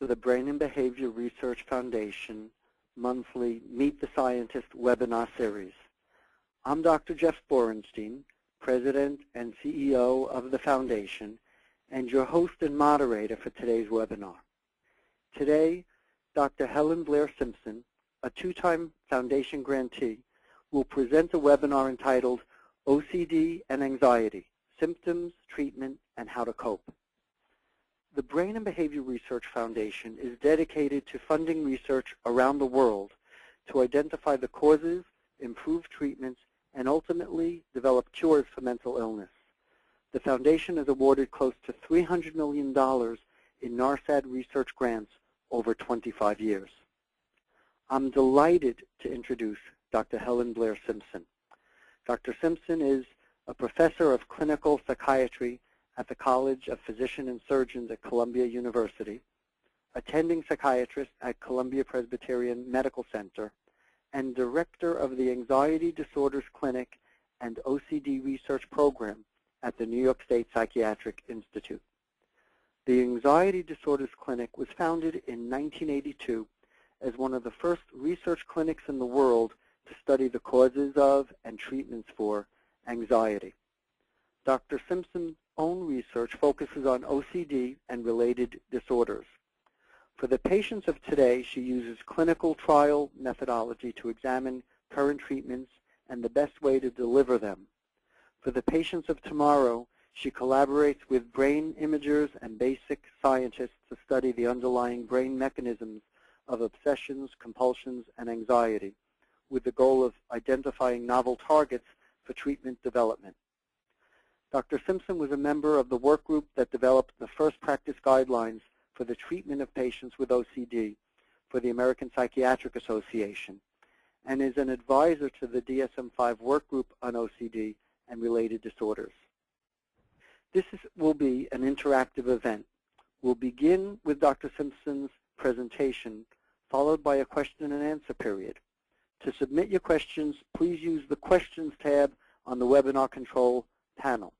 for the Brain and Behavior Research Foundation monthly Meet the Scientist webinar series. I'm Dr. Jeff Borenstein, President and CEO of the Foundation, and your host and moderator for today's webinar. Today, Dr. Helen Blair Simpson, a two-time Foundation grantee, will present a webinar entitled OCD and Anxiety, Symptoms, Treatment, and How to Cope. The Brain and Behavior Research Foundation is dedicated to funding research around the world to identify the causes, improve treatments, and ultimately develop cures for mental illness. The Foundation has awarded close to $300 million in NARSAD research grants over 25 years. I'm delighted to introduce Dr. Helen Blair Simpson. Dr. Simpson is a professor of clinical psychiatry at the College of Physicians and Surgeons at Columbia University, attending psychiatrist at Columbia-Presbyterian Medical Center, and director of the Anxiety Disorders Clinic and OCD Research Program at the New York State Psychiatric Institute. The Anxiety Disorders Clinic was founded in 1982 as one of the first research clinics in the world to study the causes of and treatments for anxiety. Dr. Simpson's own research focuses on OCD and related disorders. For the patients of today, she uses clinical trial methodology to examine current treatments and the best way to deliver them. For the patients of tomorrow, she collaborates with brain imagers and basic scientists to study the underlying brain mechanisms of obsessions, compulsions, and anxiety, with the goal of identifying novel targets for treatment development. Dr. Simpson was a member of the work group that developed the first practice guidelines for the treatment of patients with OCD for the American Psychiatric Association, and is an advisor to the DSM-5 work group on OCD and related disorders. This will be an interactive event. We'll begin with Dr. Simpson's presentation, followed by a question and answer period. To submit your questions, please use the Questions tab on the webinar control panel.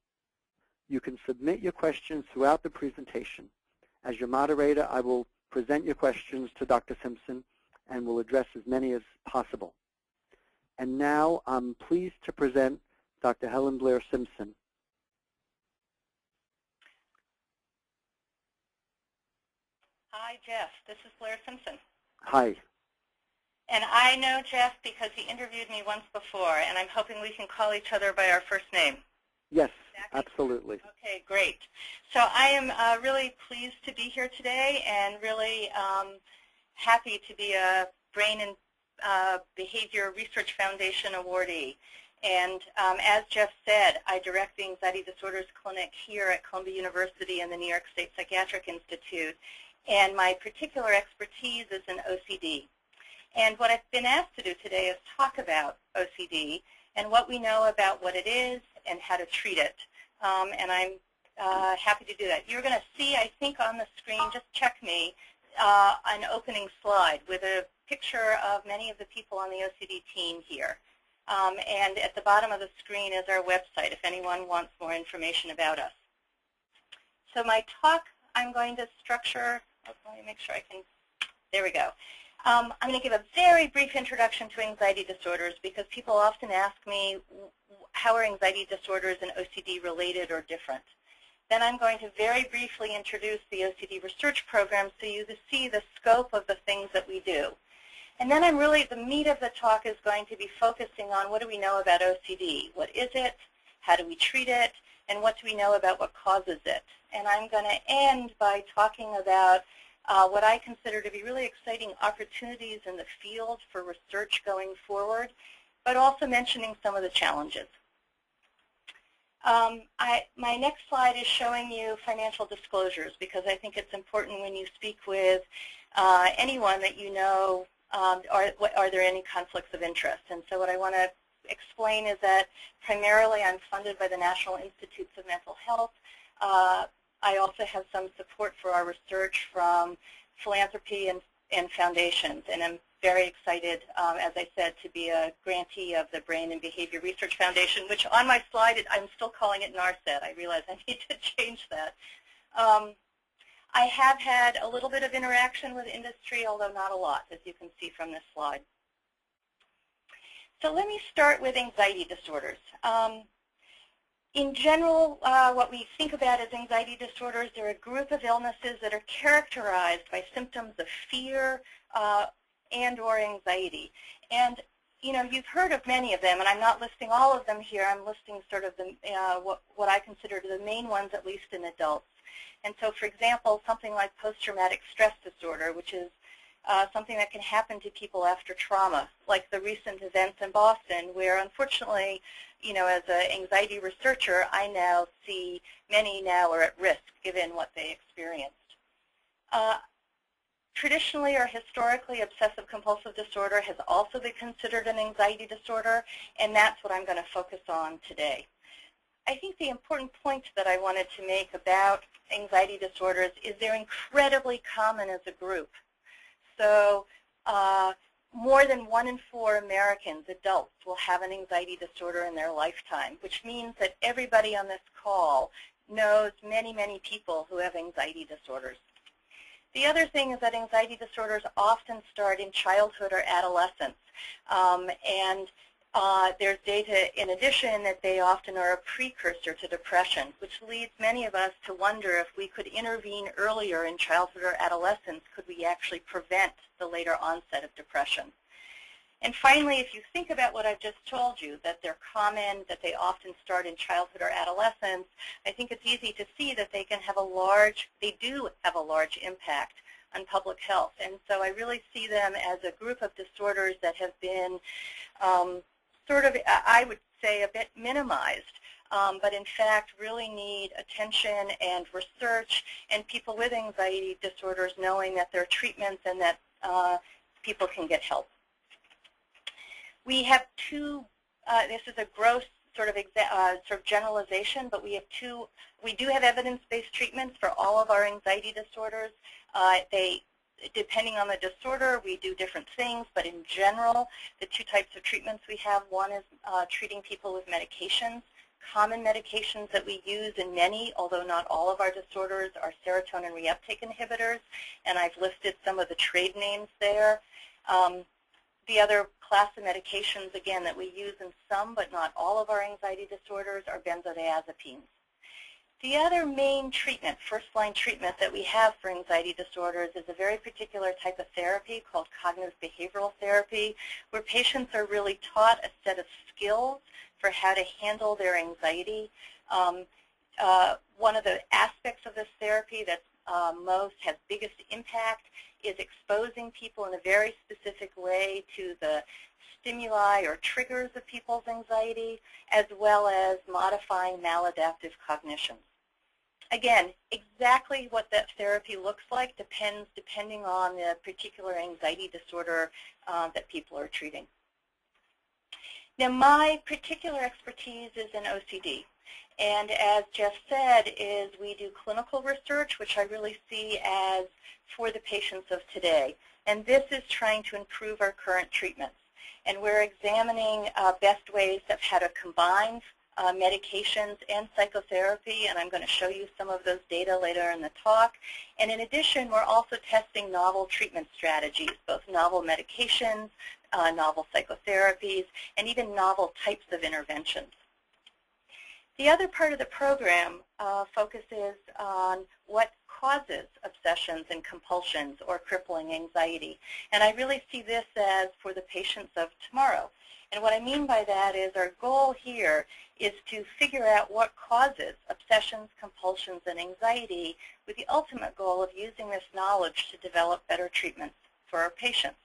You can submit your questions throughout the presentation. As your moderator, I will present your questions to Dr. Simpson and will address as many as possible. And now I'm pleased to present Dr. Helen Blair Simpson. Hi, Jeff. This is Blair Simpson. Hi. And I know Jeff because he interviewed me once before, and I'm hoping we can call each other by our first name. Yes, absolutely. Okay, great. So I am really pleased to be here today and really happy to be a Brain and Behavior Research Foundation awardee. And as Jeff said, I direct the Anxiety Disorders Clinic here at Columbia University and the New York State Psychiatric Institute. And my particular expertise is in OCD. And what I've been asked to do today is talk about OCD and what we know about what it is and how to treat it. And I'm happy to do that. You're going to see, I think, on the screen, just check me, an opening slide with a picture of many of the people on the OCD team here. And at the bottom of the screen is our website if anyone wants more information about us. So my talk, I'm going to structure, let me make sure I can, there we go. I'm going to give a very brief introduction to anxiety disorders because people often ask me, how are anxiety disorders and OCD related or different? Then I'm going to very briefly introduce the OCD research program so you see the scope of the things that we do. And then the meat of the talk is going to be focusing on what do we know about OCD? What is it? How do we treat it? And what do we know about what causes it? And I'm going to end by talking about what I consider to be really exciting opportunities in the field for research going forward, but also mentioning some of the challenges. My next slide is showing you financial disclosures because I think it's important when you speak with anyone that you know, are there any conflicts of interest? And so what I want to explain is that primarily I'm funded by the National Institutes of Mental Health. I also have some support for our research from philanthropy and foundations, and I'm very excited, as I said, to be a grantee of the Brain and Behavior Research Foundation, which on my slide, I'm still calling it NARSAD. I realize I need to change that. I have had a little bit of interaction with industry, although not a lot, as you can see from this slide. So let me start with anxiety disorders. In general, what we think about as anxiety disorders, they're a group of illnesses that are characterized by symptoms of fear and or anxiety. And you know, you've heard of many of them, and I'm not listing all of them here. I'm listing sort of the, what I consider the main ones, at least in adults. And so, for example, something like post-traumatic stress disorder, which is something that can happen to people after trauma, like the recent events in Boston, where unfortunately, you know, as an anxiety researcher, I now see many now are at risk given what they experienced. Traditionally or historically, obsessive-compulsive disorder has also been considered an anxiety disorder, and that's what I'm going to focus on today. I think the important point that I wanted to make about anxiety disorders is they're incredibly common as a group. So more than 1 in 4 Americans, adults, will have an anxiety disorder in their lifetime, which means that everybody on this call knows many, many people who have anxiety disorders. The other thing is that anxiety disorders often start in childhood or adolescence, and there's data in addition that they often are a precursor to depression, which leads many of us to wonder if we could intervene earlier in childhood or adolescence, could we actually prevent the later onset of depression? And finally, if you think about what I've just told you, that they're common, that they often start in childhood or adolescence, I think it's easy to see that they can have they do have a large impact on public health. And so I really see them as a group of disorders that have been sort of, I would say, a bit minimized, but in fact really need attention and research, and people with anxiety disorders knowing that there are treatments and that people can get help. We have two, this is a gross sort of generalization, but we do have evidence-based treatments for all of our anxiety disorders. Depending on the disorder, we do different things, but in general, the 2 types of treatments we have, one is treating people with medications. Common medications that we use in many, although not all of our disorders, are serotonin reuptake inhibitors, and I've listed some of the trade names there. The other class of medications, again, that we use in some but not all of our anxiety disorders are benzodiazepines. The other main treatment, first-line treatment that we have for anxiety disorders is a very particular type of therapy called cognitive behavioral therapy, where patients are really taught a set of skills for how to handle their anxiety. One of the aspects of this therapy that has biggest impact is exposing people in a very specific way to the stimuli or triggers of people's anxiety, as well as modifying maladaptive cognition. Again, exactly what that therapy looks like depends depending on the particular anxiety disorder that people are treating. Now, my particular expertise is in OCD. And as Jeff said, is we do clinical research, which I really see as for the patients of today. And this is trying to improve our current treatments. And we're examining best ways of how to combine medications and psychotherapy, and I'm going to show you some of those data later in the talk. And in addition, we're also testing novel treatment strategies, both novel medications, novel psychotherapies, and even novel types of interventions. The other part of the program focuses on what causes obsessions and compulsions or crippling anxiety. And I really see this as for the patients of tomorrow. And what I mean by that is our goal here is to figure out what causes obsessions, compulsions, and anxiety, with the ultimate goal of using this knowledge to develop better treatments for our patients.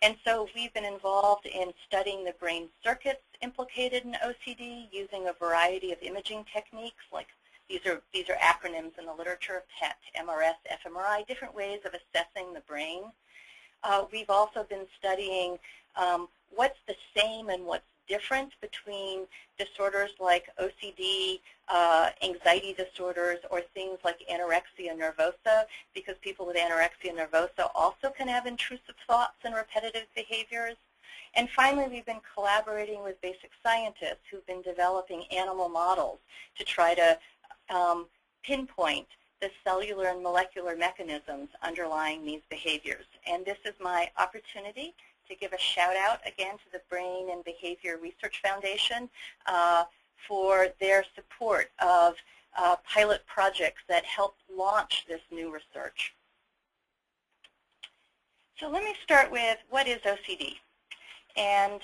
And so we've been involved in studying the brain circuits implicated in OCD using a variety of imaging techniques, like these are acronyms in the literature, PET, MRS, fMRI, different ways of assessing the brain. We've also been studying what's the same and what's different between disorders like OCD, anxiety disorders, or things like anorexia nervosa, because people with anorexia nervosa also can have intrusive thoughts and repetitive behaviors. And finally, we've been collaborating with basic scientists who've been developing animal models to try to pinpoint the cellular and molecular mechanisms underlying these behaviors. And this is my opportunity to give a shout out again to the Brain and Behavior Research Foundation for their support of pilot projects that help launch this new research. So let me start with what is OCD. And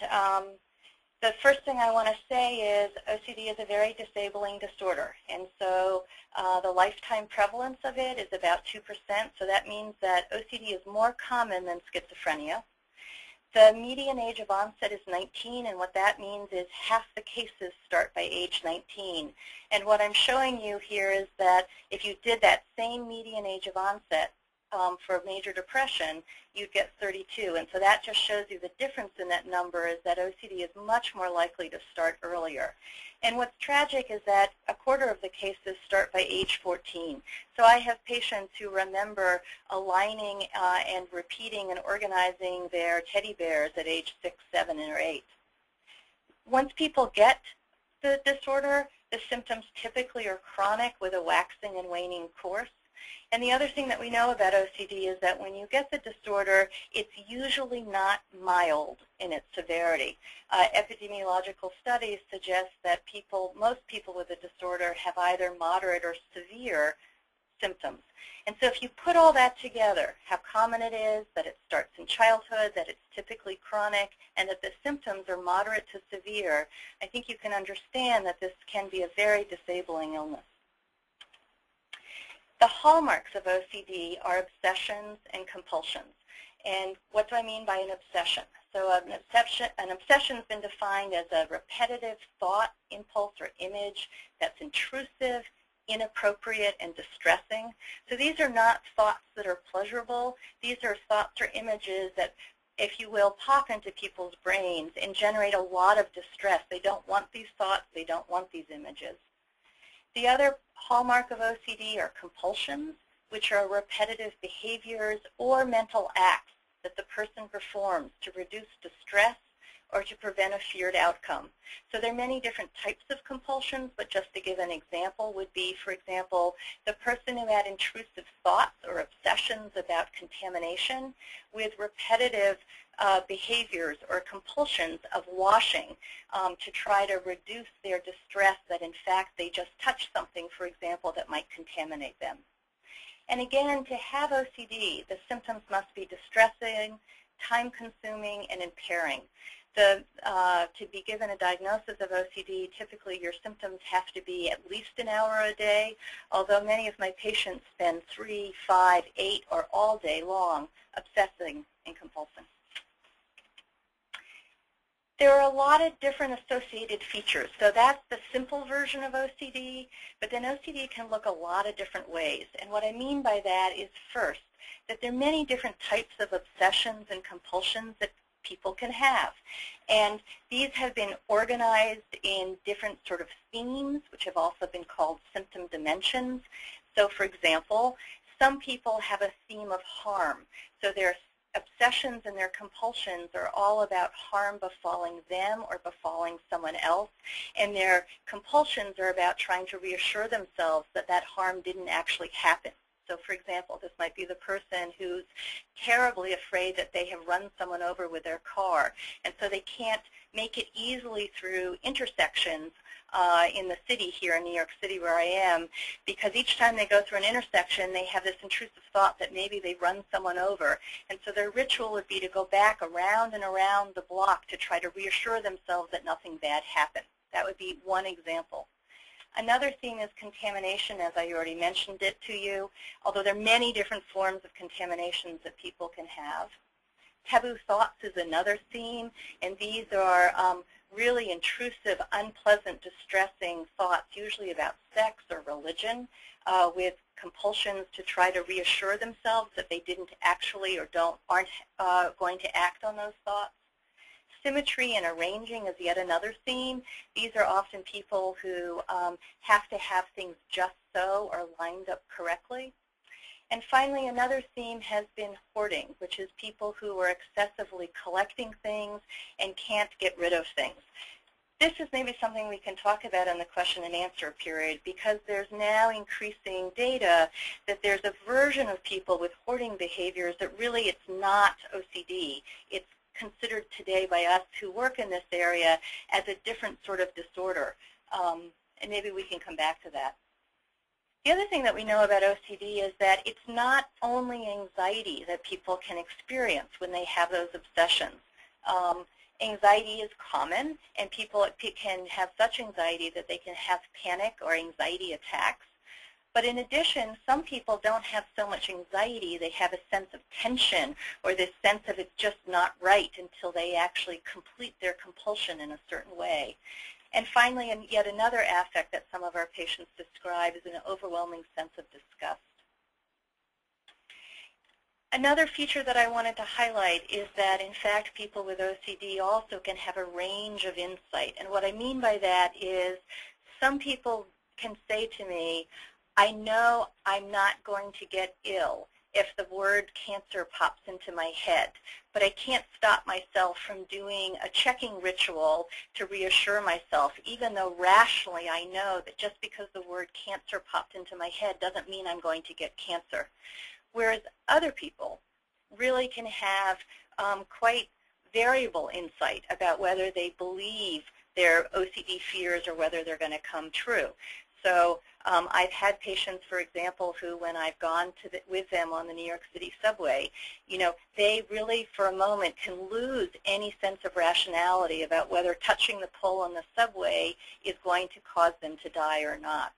the first thing I want to say is OCD is a very disabling disorder. And so the lifetime prevalence of it is about 2%. So that means that OCD is more common than schizophrenia. The median age of onset is 19, and what that means is half the cases start by age 19. And what I'm showing you here is that if you did that same median age of onset for major depression, you'd get 32. And so that just shows you the difference in that number is that OCD is much more likely to start earlier. And what's tragic is that a quarter of the cases start by age 14. So I have patients who remember aligning and repeating and organizing their teddy bears at age 6, 7, or 8. Once people get the disorder, the symptoms typically are chronic with a waxing and waning course. And the other thing that we know about OCD is that when you get the disorder, it's usually not mild in its severity. Epidemiological studies suggest that most people with the disorder have either moderate or severe symptoms. And so if you put all that together, how common it is, that it starts in childhood, that it's typically chronic, and that the symptoms are moderate to severe, I think you can understand that this can be a very disabling illness. The hallmarks of OCD are obsessions and compulsions. And what do I mean by an obsession? So an obsession has been defined as a repetitive thought, impulse, or image that's intrusive, inappropriate, and distressing. So these are not thoughts that are pleasurable. These are thoughts or images that, if you will, pop into people's brains and generate a lot of distress. They don't want these thoughts. They don't want these images. The other hallmark of OCD are compulsions, which are repetitive behaviors or mental acts that the person performs to reduce distress or to prevent a feared outcome. So there are many different types of compulsions, but just to give an example would be, for example, the person who had intrusive thoughts or obsessions about contamination with repetitive behaviors or compulsions of washing to try to reduce their distress that in fact they just touched something, for example, that might contaminate them. And again, to have OCD, the symptoms must be distressing, time-consuming, and impairing. To be given a diagnosis of OCD, typically your symptoms have to be at least an hour a day, although many of my patients spend 3, 5, 8, or all day long obsessing and compulsing. There are a lot of different associated features. So that's the simple version of OCD, but then OCD can look a lot of different ways. And what I mean by that is, first, that there are many different types of obsessions and compulsions that people can have. And these have been organized in different sort of themes, which have also been called symptom dimensions. So for example, some people have a theme of harm. So their obsessions and their compulsions are all about harm befalling them or befalling someone else. And their compulsions are about trying to reassure themselves that that harm didn't actually happen. So for example, this might be the person who's terribly afraid that they have run someone over with their car, and so they can't make it easily through intersections in the city here in New York City where I am, because each time they go through an intersection, they have this intrusive thought that maybe they've run someone over. And so their ritual would be to go back around and around the block to try to reassure themselves that nothing bad happened. That would be one example. Another theme is contamination, as I already mentioned it to you, although there are many different forms of contaminations that people can have. Taboo thoughts is another theme, and these are really intrusive, unpleasant, distressing thoughts, usually about sex or religion, with compulsions to try to reassure themselves that they didn't actually or aren't going to act on those thoughts. Symmetry and arranging is yet another theme. These are often people who have to have things just so or lined up correctly. And finally, another theme has been hoarding, which is people who are excessively collecting things and can't get rid of things. this is maybe something we can talk about in the question and answer period, because there's now increasing data that there's a version of people with hoarding behaviors that really it's not OCD. It's considered today by us who work in this area as a different sort of disorder. And maybe we can come back to that. The other thing that we know about OCD is that it's not only anxiety that people can experience when they have those obsessions. Anxiety is common, and people can have such anxiety that they can have panic or anxiety attacks. But in addition, some people don't have so much anxiety. They have a sense of tension or this sense of it's just not right until they actually complete their compulsion in a certain way. And finally, and yet another affect that some of our patients describe is an overwhelming sense of disgust. Another feature that I wanted to highlight is that, in fact, people with OCD also can have a range of insight. And what I mean by that is some people can say to me, I know I'm not going to get ill if the word cancer pops into my head, but I can't stop myself from doing a checking ritual to reassure myself, even though rationally I know that just because the word cancer popped into my head doesn't mean I'm going to get cancer. Whereas other people really can have quite variable insight about whether they believe their OCD fears or whether they're going to come true. So I've had patients, for example, who when I've gone with them on the New York City subway, they really for a moment can lose any sense of rationality about whether touching the pole on the subway is going to cause them to die or not.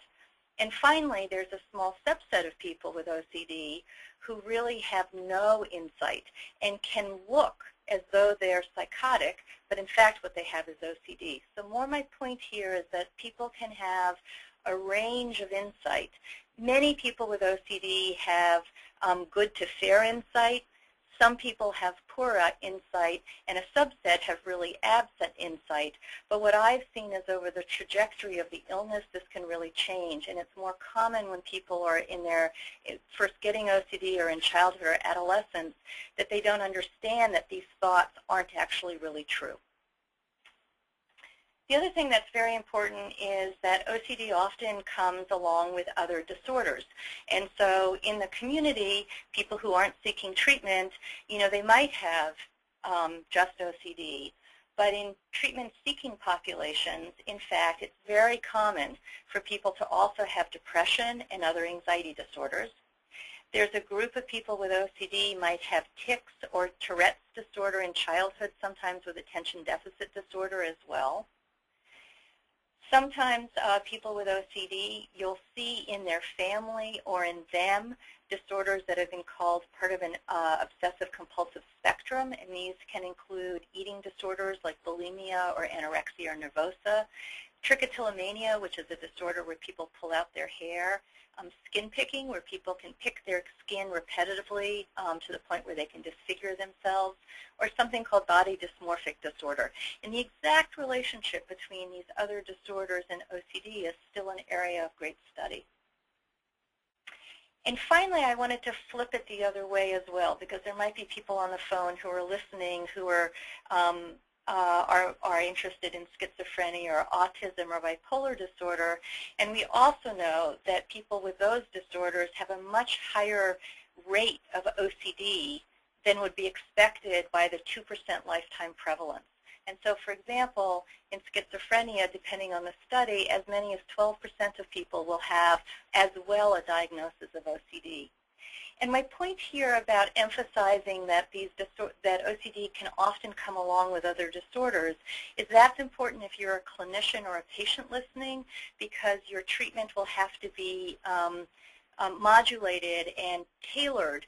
And finally, there's a small subset of people with OCD who really have no insight and can look as though they're psychotic, but in fact what they have is OCD. So more my point here is that people can have a range of insight. Many people with OCD have good to fair insight. Some people have poor insight, and a subset have really absent insight. But what I've seen is over the trajectory of the illness, this can really change. And it's more common when people are in their first getting OCD or in childhood or adolescence that they don't understand that these thoughts aren't actually really true. The other thing that's very important is that OCD often comes along with other disorders. And so in the community, people who aren't seeking treatment, they might have just OCD. But in treatment-seeking populations, in fact, it's very common for people to also have depression and other anxiety disorders. There's a group of people with OCD might have tics or Tourette's disorder in childhood, sometimes with attention deficit disorder as well. Sometimes people with OCD, you'll see in their family or in them disorders that have been called part of an obsessive-compulsive spectrum, and these can include eating disorders like bulimia or anorexia or nervosa, trichotillomania, which is a disorder where people pull out their hair, skin picking, where people can pick their skin repetitively to the point where they can disfigure themselves, or something called body dysmorphic disorder. And the exact relationship between these other disorders and OCD is still an area of great study. And finally, I wanted to flip it the other way as well, because there might be people on the phone who are listening who are interested in schizophrenia or autism or bipolar disorder. And we also know that people with those disorders have a much higher rate of OCD than would be expected by the 2% lifetime prevalence. And so, for example, in schizophrenia, depending on the study, as many as 12% of people will have as well a diagnosis of OCD. And my point here about emphasizing that that OCD can often come along with other disorders is that's important if you're a clinician or a patient listening, because your treatment will have to be modulated and tailored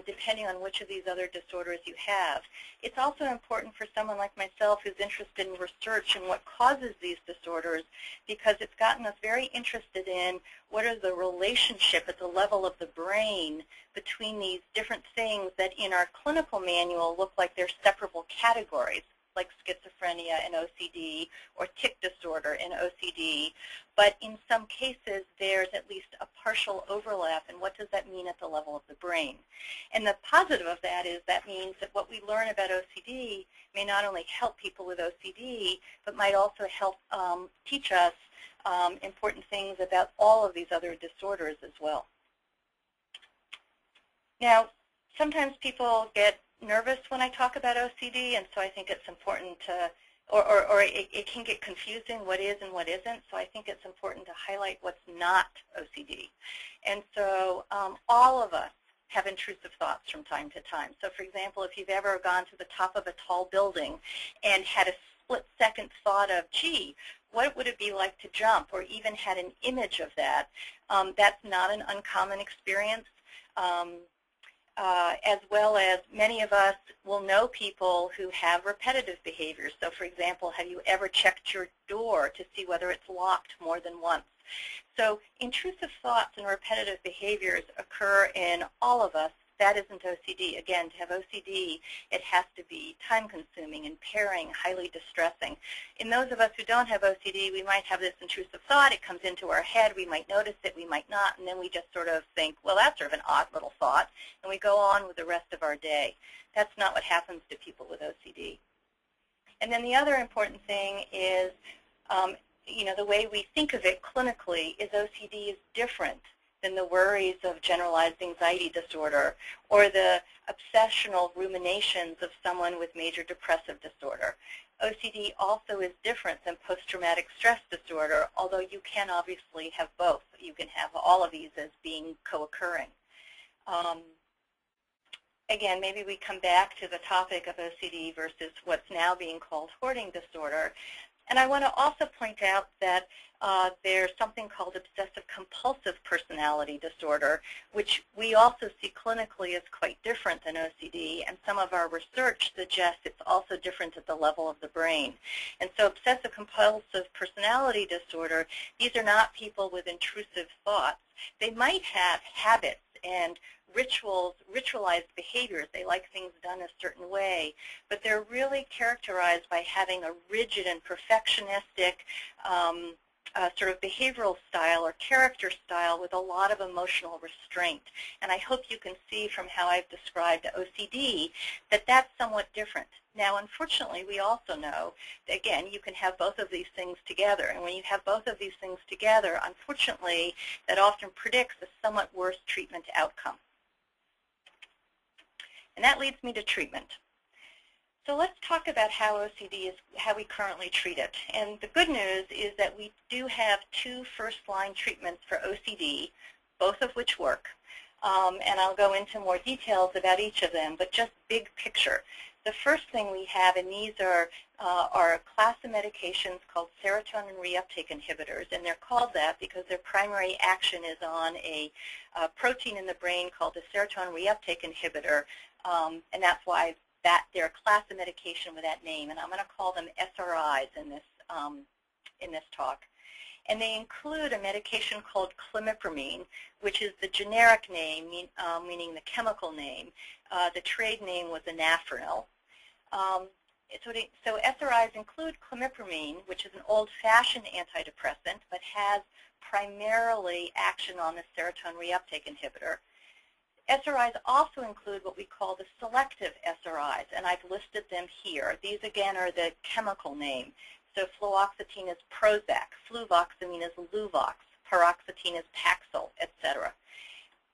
depending on which of these other disorders you have. It's also important for someone like myself who's interested in research and what causes these disorders, because it's gotten us very interested in what is the relationship at the level of the brain between these different things that in our clinical manual look like they're separable categories. like schizophrenia and OCD, or tic disorder in OCD, but in some cases there's at least a partial overlap, and what does that mean at the level of the brain? And the positive of that is that means that what we learn about OCD may not only help people with OCD, but might also help teach us important things about all of these other disorders as well. Now, sometimes people get nervous when I talk about OCD, and so I think it's important to, or it can get confusing what is and what isn't, so I think it's important to highlight what's not OCD. And so all of us have intrusive thoughts from time to time. So for example, if you've ever gone to the top of a tall building and had a split-second thought of, gee, what would it be like to jump, or even had an image of that, that's not an uncommon experience. As well as many of us will know people who have repetitive behaviors. So for example, have you ever checked your door to see whether it's locked more than once? So intrusive thoughts and repetitive behaviors occur in all of us. That isn't OCD. Again, to have OCD, it has to be time-consuming, impairing, highly distressing. In those of us who don't have OCD, we might have this intrusive thought. It comes into our head. We might notice it. We might not. And then we just sort of think, well, that's sort of an odd little thought. And we go on with the rest of our day. That's not what happens to people with OCD. And then the other important thing is, the way we think of it clinically is OCD is different than the worries of generalized anxiety disorder or the obsessional ruminations of someone with major depressive disorder. OCD also is different than post-traumatic stress disorder, although you can obviously have both. You can have all of these as being co-occurring. Again, maybe we come back to the topic of OCD versus what's now being called hoarding disorder. And I want to also point out that there's something called obsessive-compulsive personality disorder, which we also see clinically as quite different than OCD, and some of our research suggests it's also different at the level of the brain. And so obsessive-compulsive personality disorder, these are not people with intrusive thoughts. They might have habits and ritualized behaviors. They like things done a certain way, but they're really characterized by having a rigid and perfectionistic sort of behavioral style or character style with a lot of emotional restraint. And I hope you can see from how I've described OCD that that's somewhat different. Now, unfortunately, we also know that, again, you can have both of these things together. And when you have both of these things together, unfortunately, that often predicts a somewhat worse treatment outcome. And that leads me to treatment. So let's talk about how OCD is, how we currently treat it. And the good news is that we do have 2 first-line treatments for OCD, both of which work. And I'll go into more details about each of them, but just big picture. The first thing we have, and these are a class of medications called serotonin reuptake inhibitors, and they're called that because their primary action is on a protein in the brain called the serotonin reuptake inhibitor, and that's why they're a class of medication with that name, and I'm going to call them SRIs in this talk. And they include a medication called clomipramine, which is the generic name, meaning the chemical name. The trade name was anafranil. So SRIs include clomipramine, which is an old-fashioned antidepressant, but has primarily action on the serotonin reuptake inhibitor. SRIs also include what we call the selective SRIs, and I've listed them here. These, again, are the chemical name. So fluoxetine is Prozac, fluvoxamine is Luvox, paroxetine is Paxil, etc.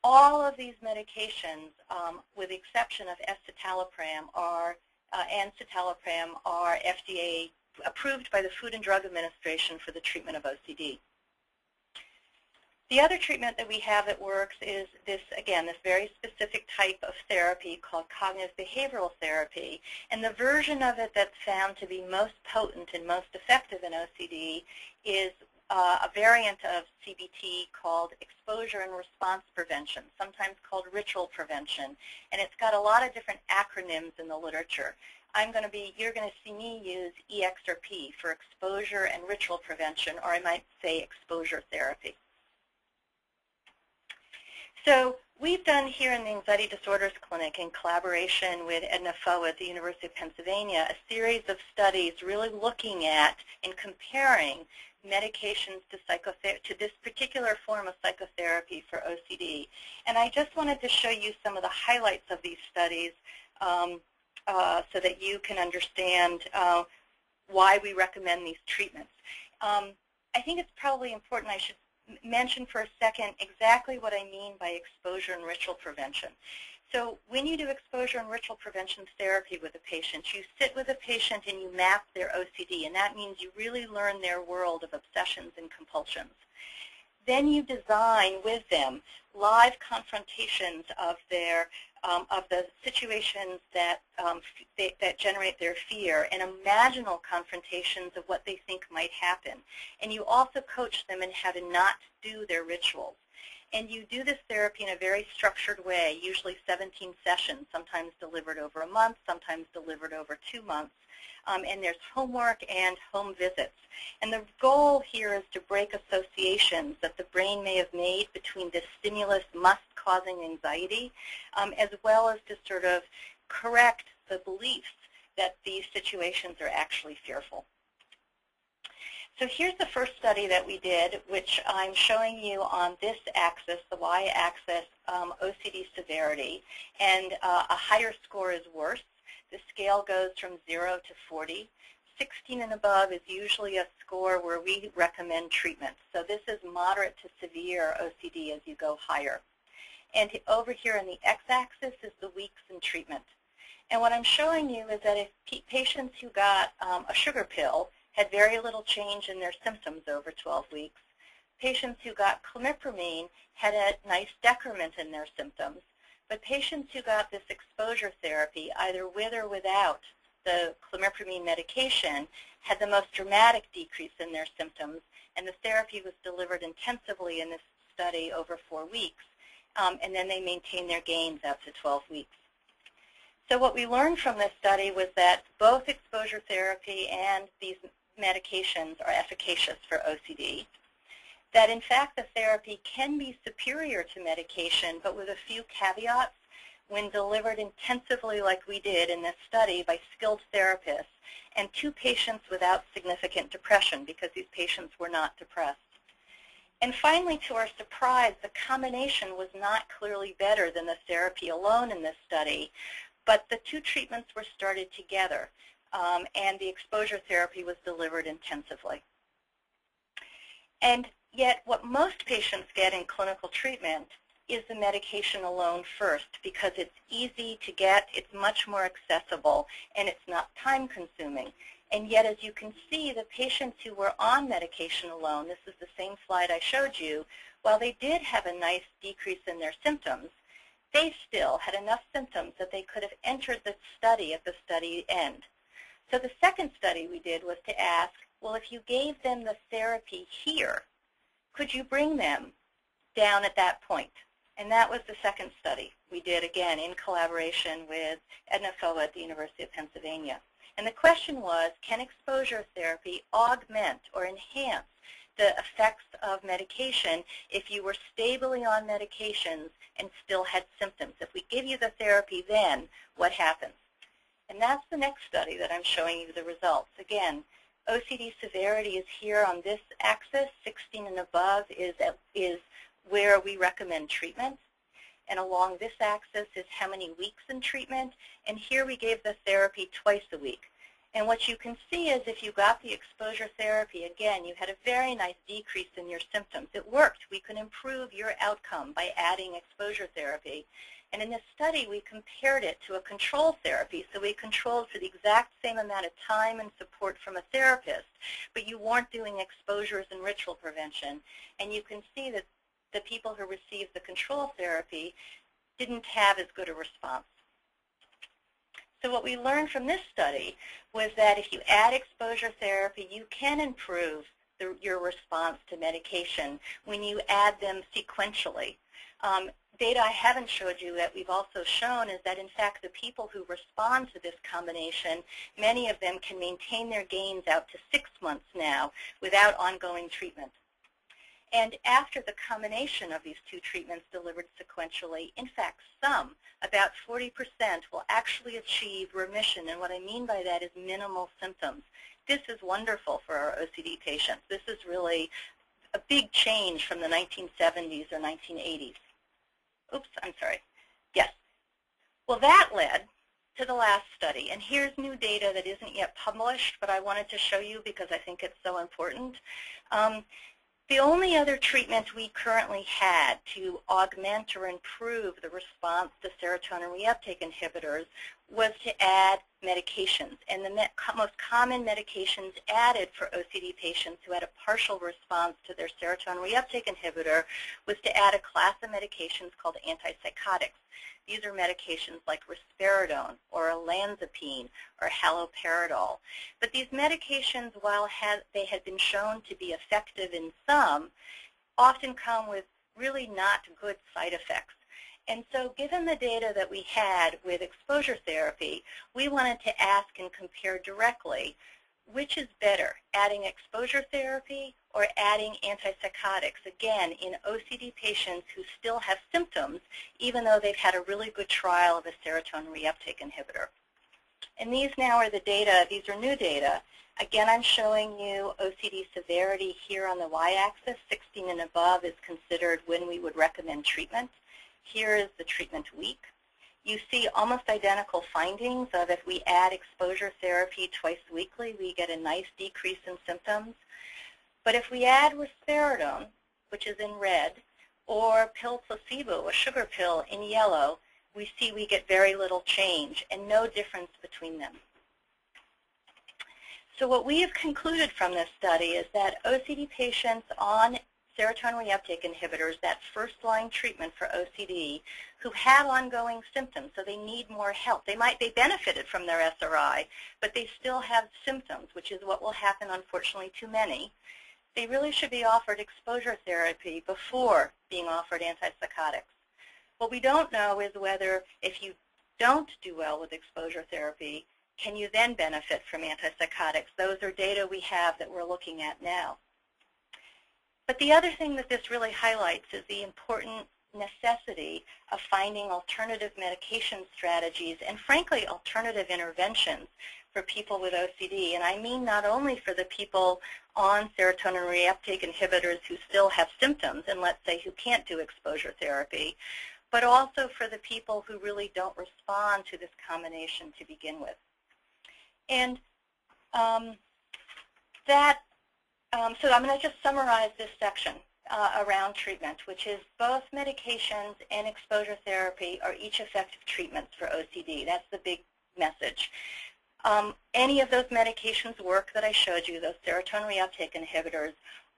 All of these medications, with the exception of escitalopram, and citalopram, are FDA approved by the Food and Drug Administration for the treatment of OCD. The other treatment that we have that works is this, again, this very specific type of therapy called cognitive behavioral therapy. And the version of it that's found to be most potent and most effective in OCD is a variant of CBT called exposure and response prevention, sometimes called ritual prevention. And it's got a lot of different acronyms in the literature. You're going to see me use EXRP for exposure and ritual prevention, or I might say exposure therapy. So we've done here in the Anxiety Disorders Clinic in collaboration with Edna Foe at the University of Pennsylvania a series of studies really looking at and comparing medications to this particular form of psychotherapy for OCD. And I just wanted to show you some of the highlights of these studies so that you can understand why we recommend these treatments. I think it's probably important I should mention for a second exactly what I mean by exposure and ritual prevention. So when you do exposure and ritual prevention therapy with a patient, you sit with a patient and you map their OCD, and that means you really learn their world of obsessions and compulsions. Then you design with them live confrontations of their of the situations that that generate their fear, and imaginal confrontations of what they think might happen. And you also coach them in how to not do their rituals. And you do this therapy in a very structured way, usually 17 sessions, sometimes delivered over a month, sometimes delivered over 2 months. And there's homework and home visits. And the goal here is to break associations that the brain may have made between this stimulus causing anxiety, as well as to sort of correct the beliefs that these situations are actually fearful. So here's the first study that we did, which I'm showing you on this axis, the y-axis, OCD severity, and a higher score is worse. The scale goes from 0 to 40. 16 and above is usually a score where we recommend treatment. So this is moderate to severe OCD as you go higher. And over here on the x-axis is the weeks in treatment. And what I'm showing you is that if patients who got a sugar pill had very little change in their symptoms over 12 weeks, patients who got clomipramine had a nice decrement in their symptoms, but patients who got this exposure therapy, either with or without the clomipramine medication, had the most dramatic decrease in their symptoms, and the therapy was delivered intensively in this study over 4 weeks, and then they maintained their gains out to 12 weeks. So what we learned from this study was that both exposure therapy and these medications are efficacious for OCD, that in fact the therapy can be superior to medication, but with a few caveats when delivered intensively like we did in this study by skilled therapists, and 2 patients without significant depression because these patients were not depressed. And finally, to our surprise, the combination was not clearly better than the therapy alone in this study, but the 2 treatments were started together, and the exposure therapy was delivered intensively. And yet what most patients get in clinical treatment is the medication alone first, because it's easy to get, it's much more accessible, and it's not time-consuming. And yet, as you can see, the patients who were on medication alone, this is the same slide I showed you, while they did have a nice decrease in their symptoms, they still had enough symptoms that they could have entered the study at the study end. So the second study we did was to ask, well, if you gave them the therapy here, could you bring them down at that point? And that was the second study we did, again, in collaboration with Edna Foe at the University of Pennsylvania. And the question was, can exposure therapy augment or enhance the effects of medication if you were stably on medications and still had symptoms? If we give you the therapy then, what happens? And that's the next study that I'm showing you the results. Again, OCD severity is here on this axis. 16 and above is where we recommend treatment. And along this axis is how many weeks in treatment. And here we gave the therapy twice a week. And what you can see is if you got the exposure therapy, again, you had a very nice decrease in your symptoms. It worked. We could improve your outcome by adding exposure therapy. And in this study, we compared it to a control therapy. So we controlled for the exact same amount of time and support from a therapist, but you weren't doing exposures and ritual prevention. And you can see that the people who received the control therapy didn't have as good a response. So what we learned from this study was that if you add exposure therapy, you can improve your response to medication when you add them sequentially. Data I haven't showed you that we've also shown is that, in fact, the people who respond to this combination, many of them can maintain their gains out to 6 months now without ongoing treatment. And after the combination of these two treatments delivered sequentially, in fact, some, about 40%, will actually achieve remission. And what I mean by that is minimal symptoms. This is wonderful for our OCD patients. This is really a big change from the 1970s or 1980s. Oops, I'm sorry. Yes. Well, that led to the last study. And here's new data that isn't yet published, but I wanted to show you because I think it's so important. The only other treatment we currently had to augment or improve the response to serotonin reuptake inhibitors was to add medications. And the most common medications added for OCD patients who had a partial response to their serotonin reuptake inhibitor was to add a class of medications called antipsychotics. These are medications like risperidone or olanzapine or haloperidol. But these medications, while they had been shown to be effective in some, often come with really not good side effects. And so given the data that we had with exposure therapy, we wanted to ask and compare directly which is better, adding exposure therapy or adding antipsychotics, again, in OCD patients who still have symptoms, even though they've had a really good trial of a serotonin reuptake inhibitor. And these now are the data. These are new data. Again, I'm showing you OCD severity here on the y-axis. 16 and above is considered when we would recommend treatment. Here is the treatment week. You see almost identical findings of if we add exposure therapy twice weekly, we get a nice decrease in symptoms. But if we add risperidone, which is in red, or pill placebo, a sugar pill, in yellow, we see we get very little change and no difference between them. So what we have concluded from this study is that OCD patients on serotonin reuptake inhibitors, that first-line treatment for OCD, who have ongoing symptoms, so they need more help. They benefited from their SRI, but they still have symptoms, which is what will happen, unfortunately, to many. They really should be offered exposure therapy before being offered antipsychotics. What we don't know is whether if you don't do well with exposure therapy, can you then benefit from antipsychotics? Those are data we have that we're looking at now. But the other thing that this really highlights is the important necessity of finding alternative medication strategies and, frankly, alternative interventions for people with OCD. And I mean not only for the people on serotonin reuptake inhibitors who still have symptoms and, let's say, who can't do exposure therapy, but also for the people who really don't respond to this combination to begin with. And so I'm going to just summarize this section around treatment, which is both medications and exposure therapy are each effective treatments for OCD. That's the big message. Any of those medications work that I showed you, those serotonin reuptake inhibitors.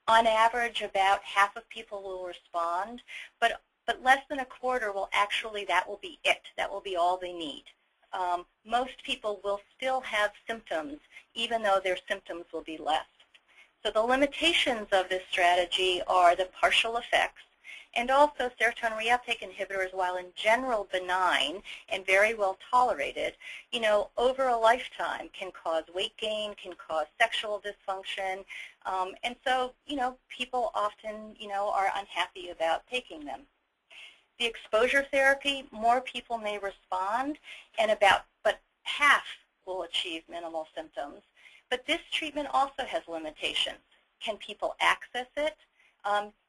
On average, about half of people will respond, but less than a quarter will actually, that will be it. That will be all they need. Most people will still have symptoms, even though their symptoms will be less. So the limitations of this strategy are the partial effects, and also serotonin reuptake inhibitors, while in general benign and very well tolerated, over a lifetime can cause weight gain, can cause sexual dysfunction, and so, people often, are unhappy about taking them. The exposure therapy, more people may respond, but half will achieve minimal symptoms. But this treatment also has limitations. Can people access it?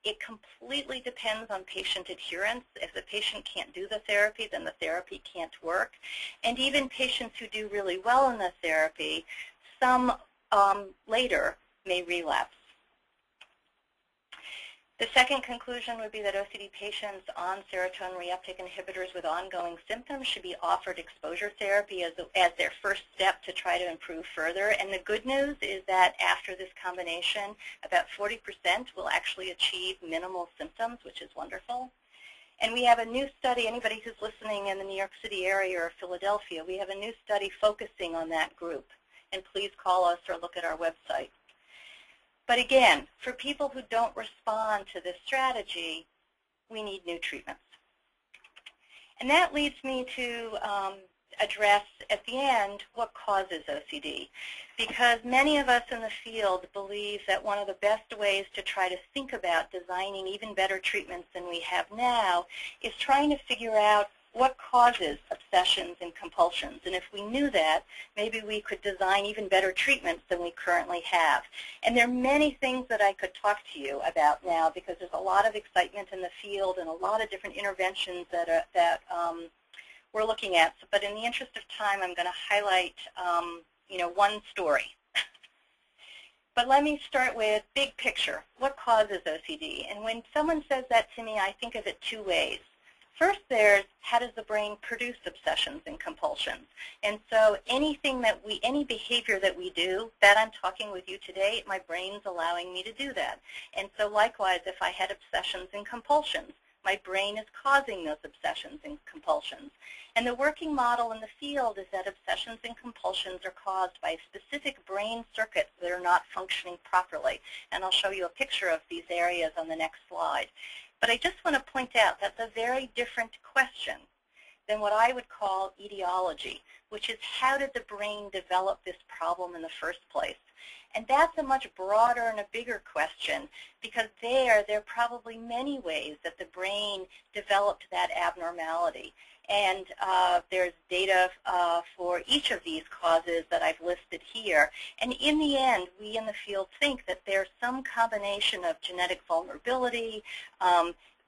It completely depends on patient adherence. If the patient can't do the therapy, then the therapy can't work. And even patients who do really well in the therapy, some later may relapse. The second conclusion would be that OCD patients on serotonin reuptake inhibitors with ongoing symptoms should be offered exposure therapy as their first step to try to improve further. And the good news is that after this combination, about 40% will actually achieve minimal symptoms, which is wonderful. And we have a new study, anybody who's listening in the New York City area or Philadelphia, we have a new study focusing on that group. And please call us or look at our website. But again, for people who don't respond to this strategy, we need new treatments. And that leads me to address at the end what causes OCD, because many of us in the field believe that one of the best ways to try to think about designing even better treatments than we have now is trying to figure out what causes obsessions and compulsions. And if we knew that, maybe we could design even better treatments than we currently have. And there are many things that I could talk to you about now, because there's a lot of excitement in the field and a lot of different interventions that we're looking at. But in the interest of time, I'm going to highlight one story. But let me start with big picture. What causes OCD? And when someone says that to me, I think of it two ways. First, there's how does the brain produce obsessions and compulsions? And so any behavior that we do, that I'm talking with you today, my brain's allowing me to do that. And so likewise, if I had obsessions and compulsions, my brain is causing those obsessions and compulsions. And the working model in the field is that obsessions and compulsions are caused by specific brain circuits that are not functioning properly. And I'll show you a picture of these areas on the next slide. But I just want to point out that's a very different question than what I would call etiology, which is how did the brain develop this problem in the first place? And that's a much broader and a bigger question, because there are probably many ways that the brain developed that abnormality. And there's data for each of these causes that I've listed here. And in the end, we in the field think that there's some combination of genetic vulnerability,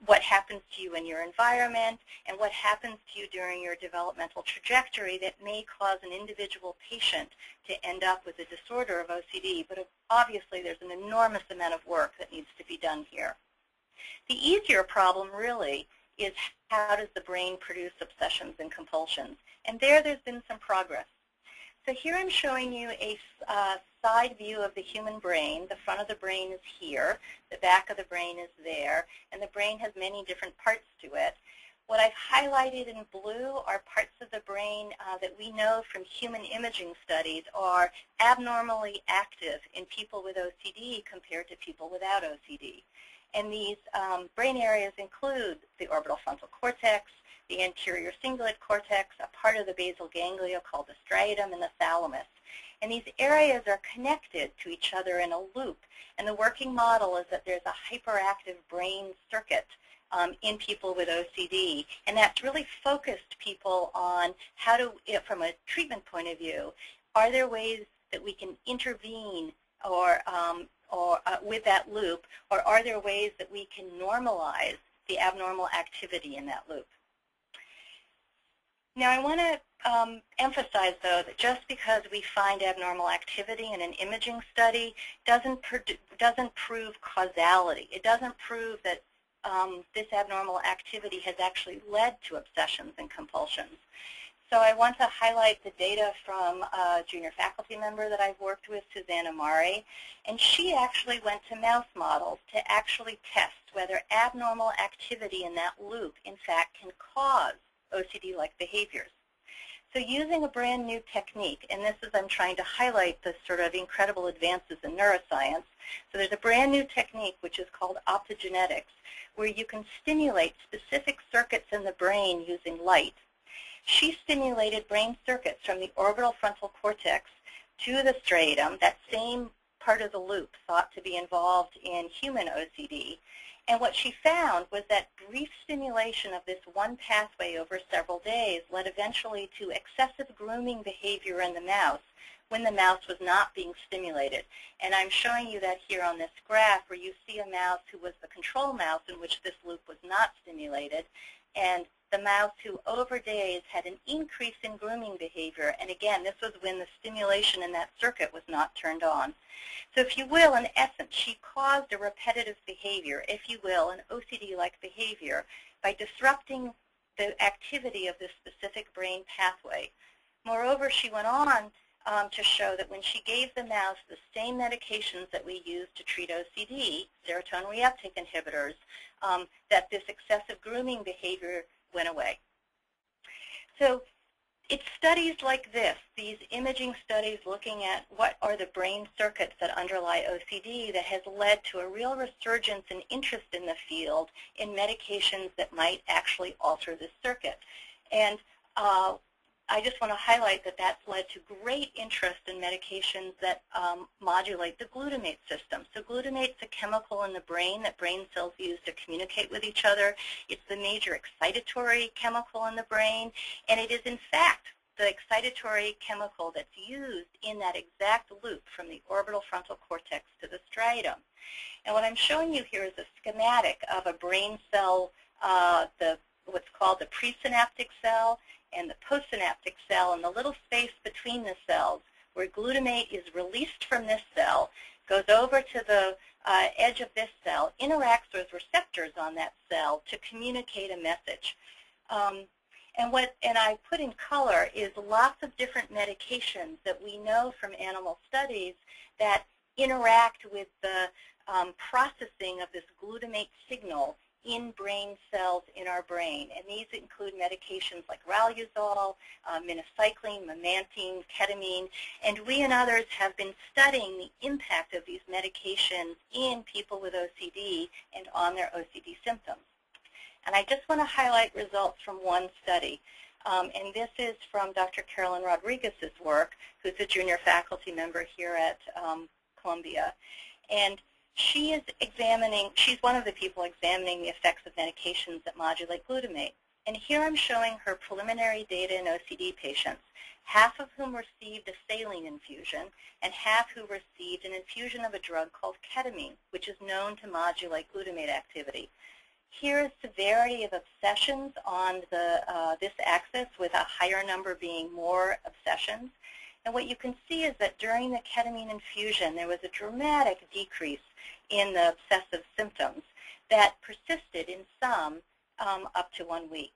what happens to you in your environment, and what happens to you during your developmental trajectory that may cause an individual patient to end up with a disorder of OCD. But obviously, there's an enormous amount of work that needs to be done here. The easier problem, really, is how does the brain produce obsessions and compulsions? And there's been some progress. So here I'm showing you a side view of the human brain. The front of the brain is here, the back of the brain is there, and the brain has many different parts to it. What I've highlighted in blue are parts of the brain that we know from human imaging studies are abnormally active in people with OCD compared to people without OCD. And these brain areas include the orbital frontal cortex, the anterior cingulate cortex, a part of the basal ganglia called the striatum, and the thalamus. And these areas are connected to each other in a loop. And the working model is that there's a hyperactive brain circuit in people with OCD. And that's really focused people on how to, from a treatment point of view, are there ways that we can intervene with that loop, or are there ways that we can normalize the abnormal activity in that loop? Now, I want to emphasize, though, that just because we find abnormal activity in an imaging study doesn't prove causality. It doesn't prove that this abnormal activity has actually led to obsessions and compulsions. So I want to highlight the data from a junior faculty member that I've worked with, Susanna Mari, and she actually went to mouse models to actually test whether abnormal activity in that loop, in fact, can cause OCD-like behaviors. So using a brand new technique, and this is, I'm trying to highlight the sort of incredible advances in neuroscience. So there's a brand new technique which is called optogenetics, where you can stimulate specific circuits in the brain using light. She stimulated brain circuits from the orbital frontal cortex to the striatum, that same part of the loop thought to be involved in human OCD. And what she found was that brief stimulation of this one pathway over several days led eventually to excessive grooming behavior in the mouse when the mouse was not being stimulated. And I'm showing you that here on this graph, where you see a mouse who was the control mouse in which this loop was not stimulated, and the mouse who over days had an increase in grooming behavior. And again, this was when the stimulation in that circuit was not turned on. So if you will, in essence, she caused a repetitive behavior, if you will, an OCD-like behavior, by disrupting the activity of this specific brain pathway. Moreover, she went on to show that when she gave the mouse the same medications that we use to treat OCD, serotonin reuptake inhibitors, that this excessive grooming behavior went away. So it's studies like this, these imaging studies looking at what are the brain circuits that underlie OCD, that has led to a real resurgence in interest in the field in medications that might actually alter this circuit. And I just want to highlight that that's led to great interest in medications that modulate the glutamate system. So glutamate's a chemical in the brain that brain cells use to communicate with each other. It's the major excitatory chemical in the brain, and it is in fact the excitatory chemical that's used in that exact loop from the orbital frontal cortex to the striatum. And what I'm showing you here is a schematic of a brain cell, what's called the presynaptic cell and the postsynaptic cell, and the little space between the cells where glutamate is released from this cell, goes over to the edge of this cell, interacts with receptors on that cell to communicate a message. And I put in color is lots of different medications that we know from animal studies that interact with the processing of this glutamate signal in brain cells in our brain. And these include medications like riluzole, minocycline, memantine, ketamine, and we and others have been studying the impact of these medications in people with OCD and on their OCD symptoms. And I just want to highlight results from one study. And this is from Dr. Carolyn Rodriguez's work, who's a junior faculty member here at Columbia. And she's one of the people examining the effects of medications that modulate glutamate. And here I'm showing her preliminary data in OCD patients, half of whom received a saline infusion and half who received an infusion of a drug called ketamine, which is known to modulate glutamate activity. Here is severity of obsessions on this axis, with a higher number being more obsessions. And what you can see is that during the ketamine infusion, there was a dramatic decrease in the obsessive symptoms that persisted in some up to 1 week.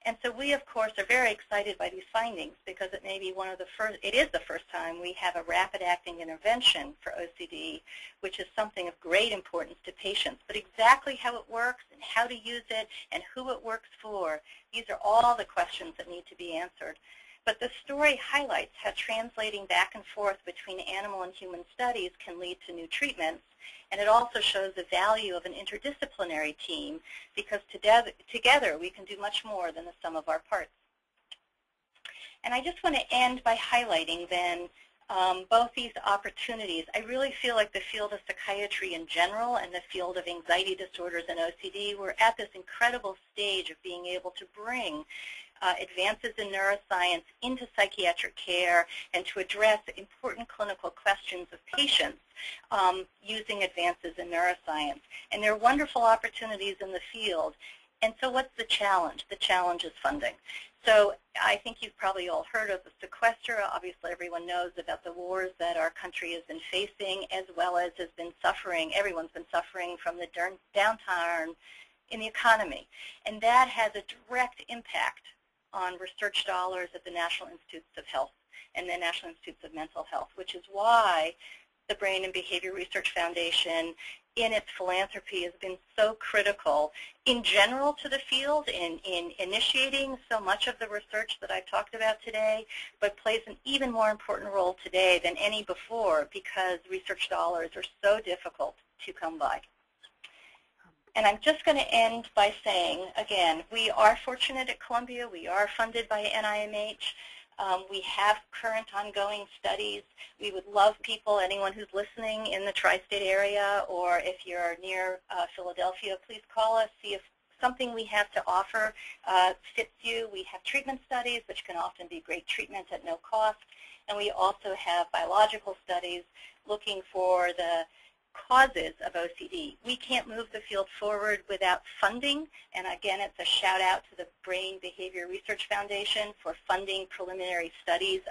And so we, of course, are very excited by these findings because it may be it is the first time we have a rapid-acting intervention for OCD, which is something of great importance to patients. But exactly how it works and how to use it and who it works for, these are all the questions that need to be answered. But the story highlights how translating back and forth between animal and human studies can lead to new treatments. And it also shows the value of an interdisciplinary team because together we can do much more than the sum of our parts. And I just want to end by highlighting then both these opportunities. I really feel like the field of psychiatry in general and the field of anxiety disorders and OCD, we're at this incredible stage of being able to bring advances in neuroscience into psychiatric care and to address important clinical questions of patients using advances in neuroscience. And there are wonderful opportunities in the field. And so what's the challenge? The challenge is funding. So I think you've probably all heard of the sequester. Obviously, everyone knows about the wars that our country has been facing, as well as has been suffering. Everyone's been suffering from the downturn in the economy. And that has a direct impact on research dollars at the National Institutes of Health and the National Institutes of Mental Health, which is why the Brain and Behavior Research Foundation in its philanthropy has been so critical in general to the field in initiating so much of the research that I've talked about today, but plays an even more important role today than any before because research dollars are so difficult to come by. And I'm just going to end by saying, again, we are fortunate at Columbia. We are funded by NIMH. We have current ongoing studies. We would love people, anyone who's listening in the tri-state area, or if you're near Philadelphia, please call us, see if something we have to offer fits you. We have treatment studies, which can often be great treatments at no cost. And we also have biological studies looking for the causes of OCD. We can't move the field forward without funding, and again, it's a shout out to the Brain Behavior Research Foundation for funding preliminary studies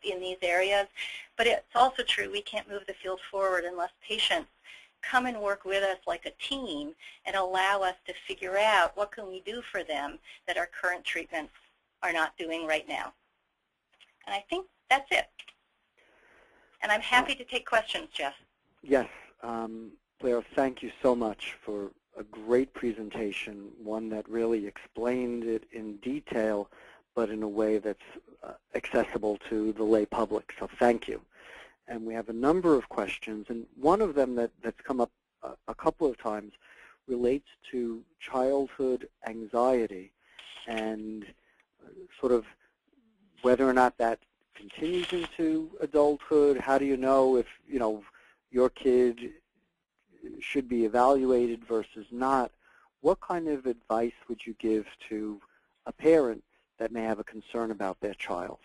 in these areas. But it's also true we can't move the field forward unless patients come and work with us like a team and allow us to figure out what can we do for them that our current treatments are not doing right now. And I think that's it. And I'm happy to take questions, Jeff. Yes, Blair, thank you so much for a great presentation, one that really explained it in detail, but in a way that's accessible to the lay public, so thank you. And we have a number of questions, and one of them that's come up a couple of times relates to childhood anxiety and sort of whether or not that continues into adulthood? How do you know if, your kid should be evaluated versus not? What kind of advice would you give to a parent that may have a concern about their child?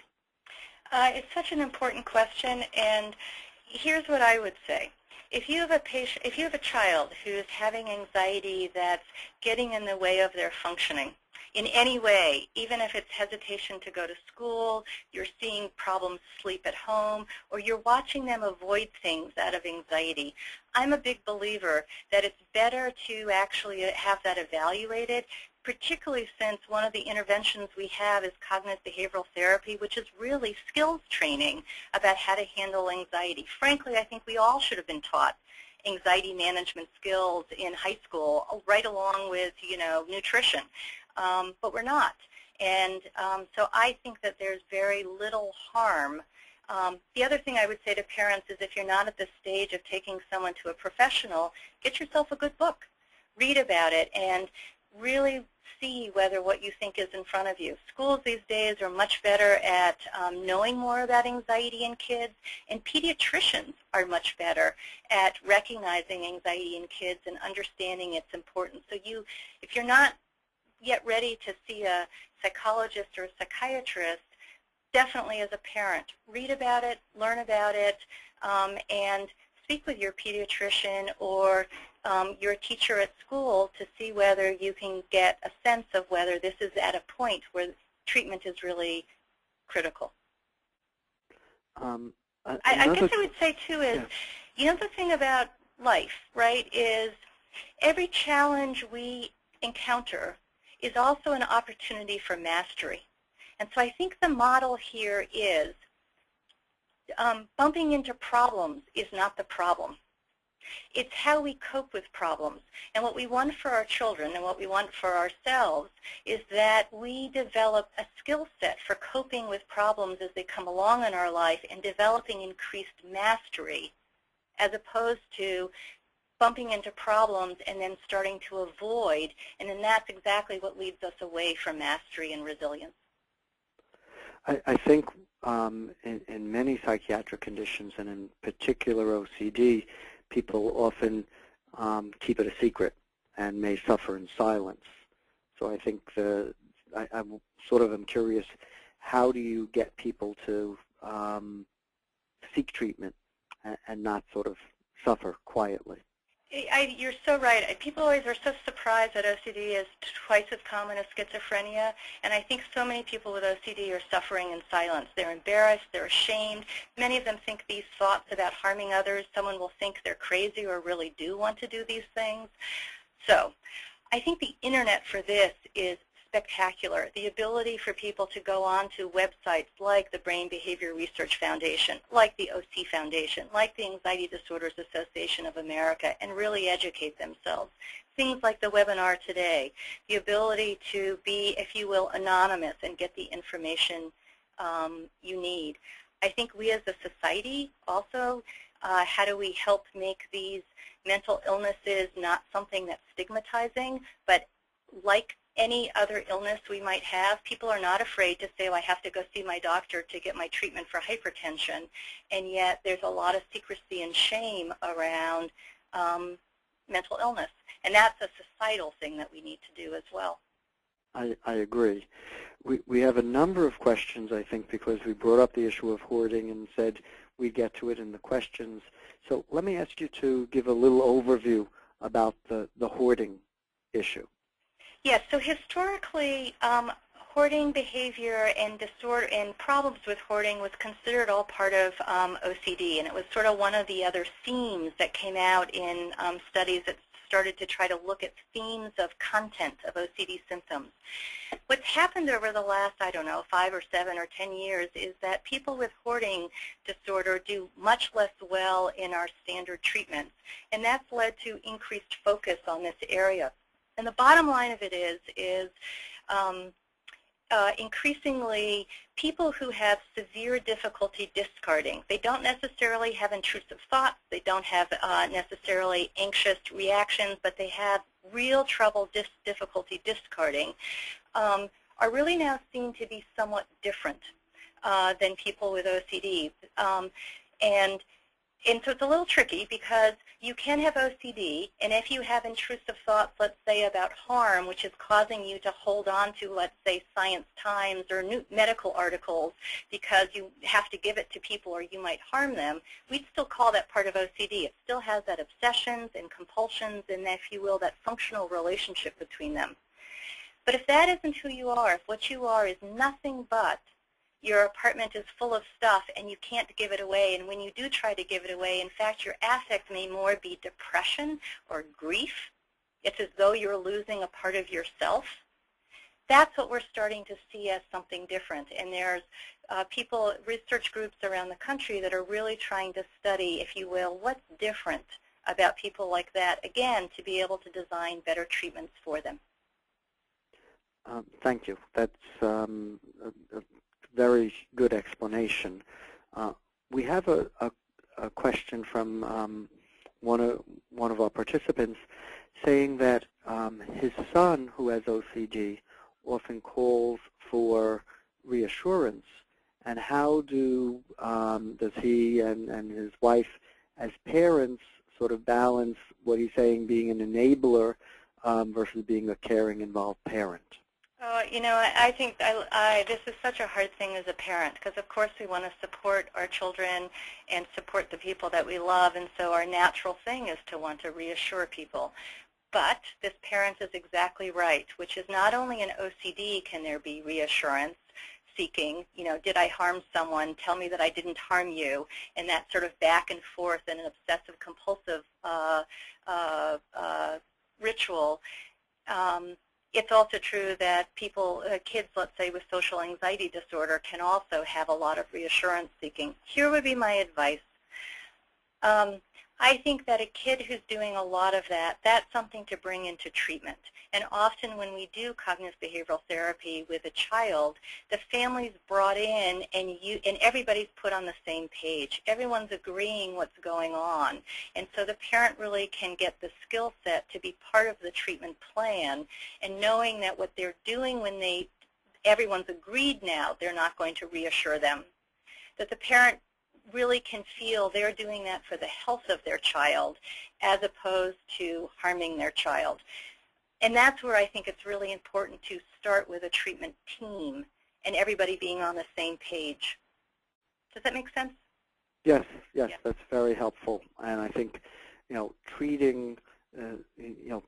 It's such an important question, and here's what I would say. If you have a child who's having anxiety that's getting in the way of their functioning in any way, even if it's hesitation to go to school, you're seeing problems sleep at home, or you're watching them avoid things out of anxiety, I'm a big believer that it's better to actually have that evaluated, particularly since one of the interventions we have is cognitive behavioral therapy, which is really skills training about how to handle anxiety. Frankly, I think we all should have been taught anxiety management skills in high school, right along with, nutrition, but we're not. And so I think that there's very little harm. The other thing I would say to parents is if you're not at the stage of taking someone to a professional, get yourself a good book, read about it, and really see whether what you think is in front of you. Schools these days are much better at knowing more about anxiety in kids, and pediatricians are much better at recognizing anxiety in kids and understanding its importance. So if you're not yet ready to see a psychologist or a psychiatrist, definitely as a parent, read about it, learn about it, and speak with your pediatrician or your teacher at school to see whether you can get a sense of whether this is at a point where treatment is really critical. I guess I would say, too, is, the thing about life, right, is every challenge we encounter is also an opportunity for mastery. And so I think the model here is bumping into problems is not the problem. It's how we cope with problems. And what we want for our children and what we want for ourselves is that we develop a skill set for coping with problems as they come along in our life and developing increased mastery as opposed to bumping into problems and then starting to avoid. And then that's exactly what leads us away from mastery and resilience. I think in many psychiatric conditions, and in particular OCD, people often keep it a secret and may suffer in silence. So I think I sort of am curious, how do you get people to seek treatment and not sort of suffer quietly? You're so right. People always are so surprised that OCD is twice as common as schizophrenia, and I think so many people with OCD are suffering in silence. They're embarrassed, they're ashamed. Many of them think these thoughts about harming others, someone will think they're crazy or really do want to do these things. So I think the internet for this is spectacular. The ability for people to go on to websites like the Brain Behavior Research Foundation, like the OC Foundation, like the Anxiety Disorders Association of America, and really educate themselves. Things like the webinar today, the ability to be, if you will, anonymous and get the information you need. I think we as a society also, how do we help make these mental illnesses not something that's stigmatizing, but like any other illness we might have, people are not afraid to say, oh, I have to go see my doctor to get my treatment for hypertension, and yet there's a lot of secrecy and shame around mental illness, and that's a societal thing that we need to do as well. I agree. We have a number of questions, I think, because we brought up the issue of hoarding and said we'd get to it in the questions. So let me ask you to give a little overview about the hoarding issue. Yes, so historically, hoarding behavior and disorder and problems with hoarding was considered all part of OCD, and it was sort of one of the other themes that came out in studies that started to try to look at themes of content of OCD symptoms. What's happened over the last, 5 or 7 or 10 years is that people with hoarding disorder do much less well in our standard treatments, and that's led to increased focus on this area. And the bottom line of it is increasingly people who have severe difficulty discarding. They don't necessarily have intrusive thoughts. They don't have necessarily anxious reactions, but they have real trouble, difficulty discarding, are really now seen to be somewhat different. than people with OCD. And so it's a little tricky because you can have OCD, and if you have intrusive thoughts, let's say, about harm, which is causing you to hold on to, let's say, Science Times or new medical articles because you have to give it to people or you might harm them, we'd still call that part of OCD. It still has that obsessions and compulsions and, if you will, that functional relationship between them. But if that isn't who you are, if what you are is nothing but your apartment is full of stuff and you can't give it away, and when you do try to give it away, in fact, your affect may more be depression or grief. It's as though you're losing a part of yourself. That's what we're starting to see as something different. And there's research groups around the country that are really trying to study, if you will, what's different about people like that, again, to be able to design better treatments for them. Thank you. That's a very good explanation. We have a question from one of our participants saying that his son, who has OCD, often calls for reassurance. And how does he and his wife, as parents, sort of balance what he's saying being an enabler versus being a caring, involved parent? You know, I think this is such a hard thing as a parent because, of course, we want to support our children and support the people that we love, and so our natural thing is to want to reassure people. But this parent is exactly right, which is not only in OCD can there be reassurance seeking, you know, did I harm someone, tell me that I didn't harm you, and that sort of back and forth in an obsessive-compulsive ritual. It's also true that kids, let's say, with social anxiety disorder can also have a lot of reassurance seeking. Here would be my advice. I think that a kid who's doing a lot of that, that's something to bring into treatment. And often when we do cognitive behavioral therapy with a child, the family's brought in and everybody's put on the same page. Everyone's agreeing what's going on. And so the parent really can get the skill set to be part of the treatment plan, and knowing that what they're doing when everyone's agreed now, they're not going to reassure them. That the parent really can feel they're doing that for the health of their child as opposed to harming their child. And that's where I think it's really important to start with a treatment team and everybody being on the same page. Does that make sense? Yes, yes, yeah. That's very helpful. And I think, you know, treating,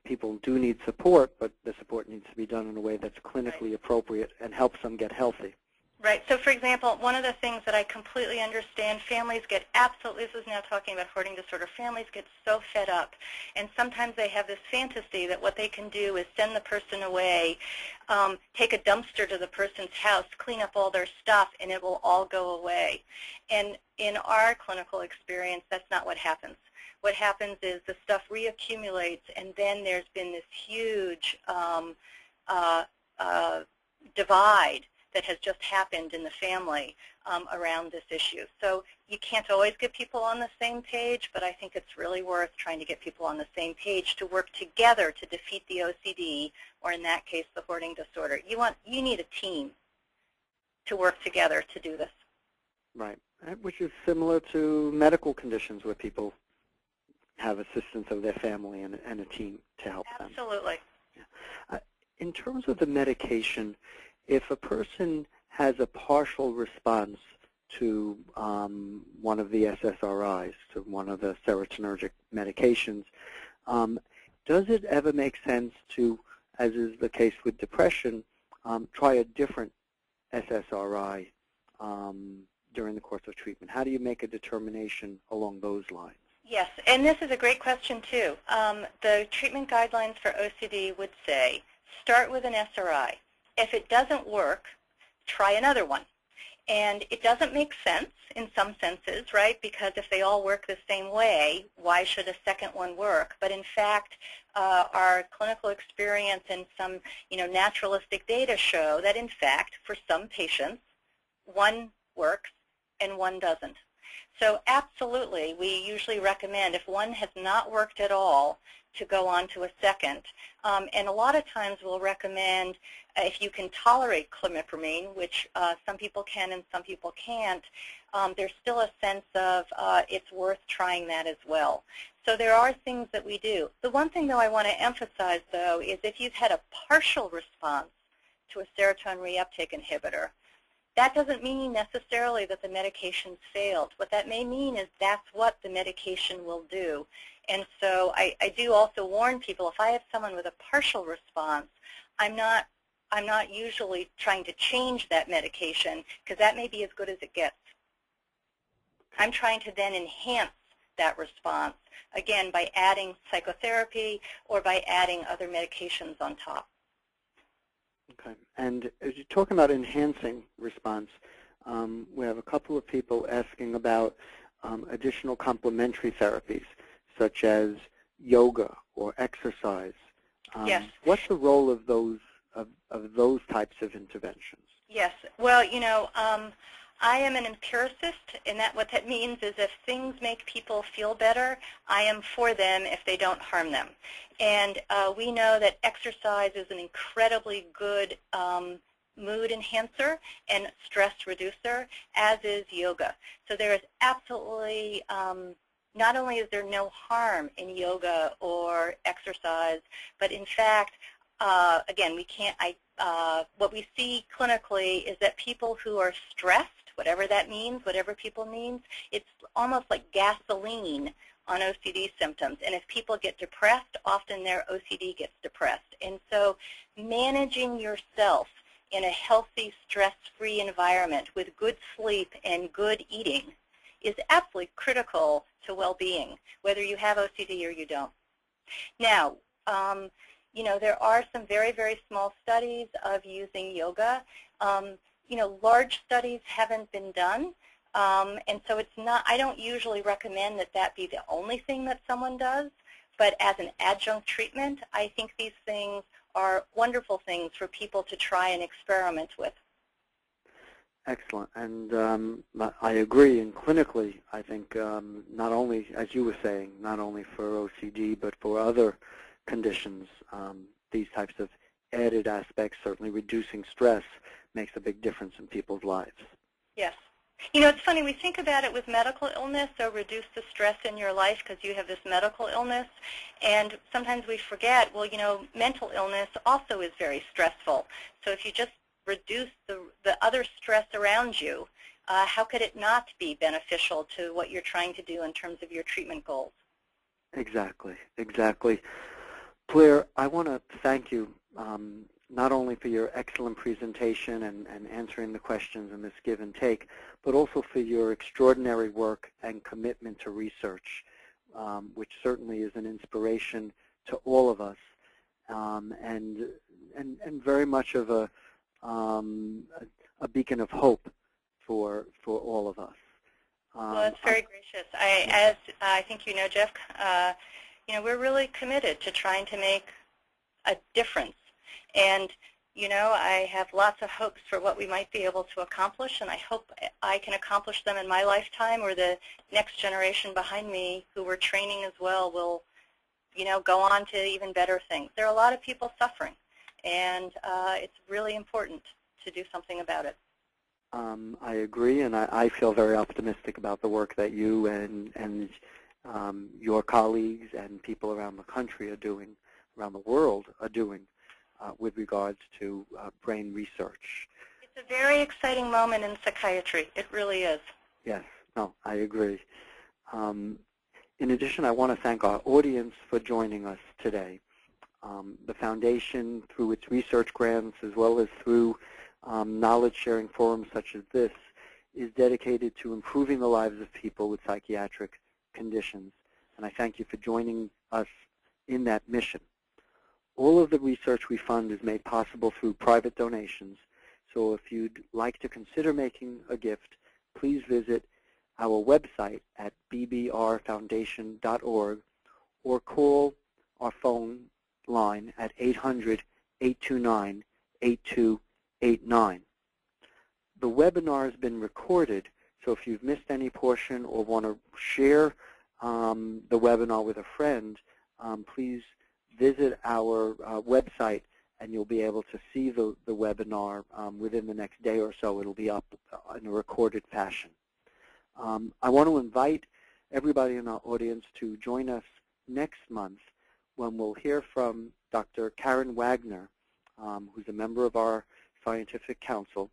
people do need support, but the support needs to be done in a way that's clinically appropriate and helps them get healthy. Right. So, for example, one of the things that I completely understand, families get this is now talking about hoarding disorder, families get so fed up. And sometimes they have this fantasy that what they can do is send the person away, take a dumpster to the person's house, clean up all their stuff, and it will all go away. And in our clinical experience, that's not what happens. What happens is the stuff reaccumulates, and then there's been this huge divide that has just happened in the family around this issue. So you can't always get people on the same page, but I think it's really worth trying to get people on the same page to work together to defeat the OCD, or in that case, the hoarding disorder. You need a team to work together to do this. Right, which is similar to medical conditions where people have assistance of their family and a team to help them. Absolutely. Yeah. In terms of the medication, if a person has a partial response to one of the SSRIs, to one of the serotonergic medications, does it ever make sense to, as is the case with depression, try a different SSRI during the course of treatment? How do you make a determination along those lines? Yes, and this is a great question too. The treatment guidelines for OCD would say, start with an SRI. If it doesn't work, try another one. And it doesn't make sense in some senses, right? Because if they all work the same way, why should a second one work? But in fact, our clinical experience and some, naturalistic data show that in fact, for some patients, one works and one doesn't. So absolutely, we usually recommend, if one has not worked at all, to go on to a second. And a lot of times we'll recommend, if you can tolerate clomipramine, which some people can and some people can't, there's still a sense of it's worth trying that as well. So there are things that we do. The one thing, though, I want to emphasize, though, is if you've had a partial response to a serotonin reuptake inhibitor, that doesn't mean necessarily that the medication's failed. What that may mean is that's what the medication will do. And so I do also warn people, if I have someone with a partial response, I'm not usually trying to change that medication, because that may be as good as it gets. I'm trying to then enhance that response, again, by adding psychotherapy or by adding other medications on top. Okay. And as you're talking about enhancing response, we have a couple of people asking about additional complementary therapies, such as yoga or exercise. Yes. What's the role of those types of interventions? Yes. Well, you know, I am an empiricist, and what that means is if things make people feel better, I am for them if they don't harm them. And we know that exercise is an incredibly good mood enhancer and stress reducer, as is yoga. So there is absolutely, not only is there no harm in yoga or exercise, but in fact, again, we can't, what we see clinically is that people who are stressed, whatever that means, whatever people means, it's almost like gasoline on OCD symptoms. And if people get depressed, often their OCD gets depressed. And so managing yourself in a healthy, stress-free environment with good sleep and good eating is absolutely critical to well-being, whether you have OCD or you don't. Now, you know, there are some very, very small studies of using yoga. You know, large studies haven't been done, and so it's not, I don't usually recommend that that be the only thing that someone does, but as an adjunct treatment, I think these things are wonderful things for people to try and experiment with. Excellent. And I agree, and clinically, I think not only, as you were saying, not only for OCD, but for other conditions, these types of added aspects, certainly reducing stress, makes a big difference in people's lives. Yes. You know, it's funny, we think about it with medical illness, so reduce the stress in your life because you have this medical illness, and sometimes we forget, well, you know, mental illness also is very stressful. So if you just reduce the other stress around you, how could it not be beneficial to what you're trying to do in terms of your treatment goals? Exactly, exactly. Blair, I want to thank you not only for your excellent presentation and answering the questions in this give and take, but also for your extraordinary work and commitment to research, which certainly is an inspiration to all of us, and very much of a beacon of hope for all of us. Well, that's very gracious. As I think you know, Jeff, you know, we're really committed to trying to make a difference. And, you know, I have lots of hopes for what we might be able to accomplish, and I hope I can accomplish them in my lifetime, or the next generation behind me who we're training as well will, you know, go on to even better things. There are a lot of people suffering, and it's really important to do something about it. I agree, and I feel very optimistic about the work that you and your colleagues and people around the country are doing, around the world are doing, with regards to brain research. It's a very exciting moment in psychiatry. It really is. Yes, no, I agree. In addition, I want to thank our audience for joining us today. The Foundation, through its research grants, as well as through knowledge-sharing forums such as this, is dedicated to improving the lives of people with psychiatric conditions. And I thank you for joining us in that mission. All of the research we fund is made possible through private donations. So if you'd like to consider making a gift, please visit our website at bbrfoundation.org or call our phone line at 800-829-8289. The webinar has been recorded, So if you've missed any portion or want to share the webinar with a friend, please visit our website, and you'll be able to see the webinar within the next day or so. It'll be up in a recorded fashion. I want to invite everybody in our audience to join us next month when we'll hear from Dr. Karen Wagner, who's a member of our Scientific Council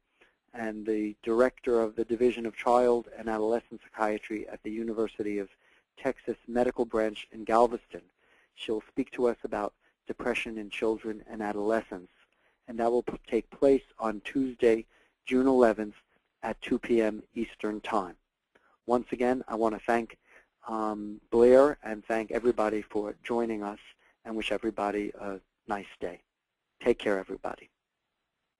and the director of the Division of Child and Adolescent Psychiatry at the University of Texas Medical Branch in Galveston. She'll speak to us about depression in children and adolescents, and that will take place on Tuesday, June 11th at 2 p.m. Eastern Time. Once again, I want to thank Blair and thank everybody for joining us, and wish everybody a nice day. Take care, everybody.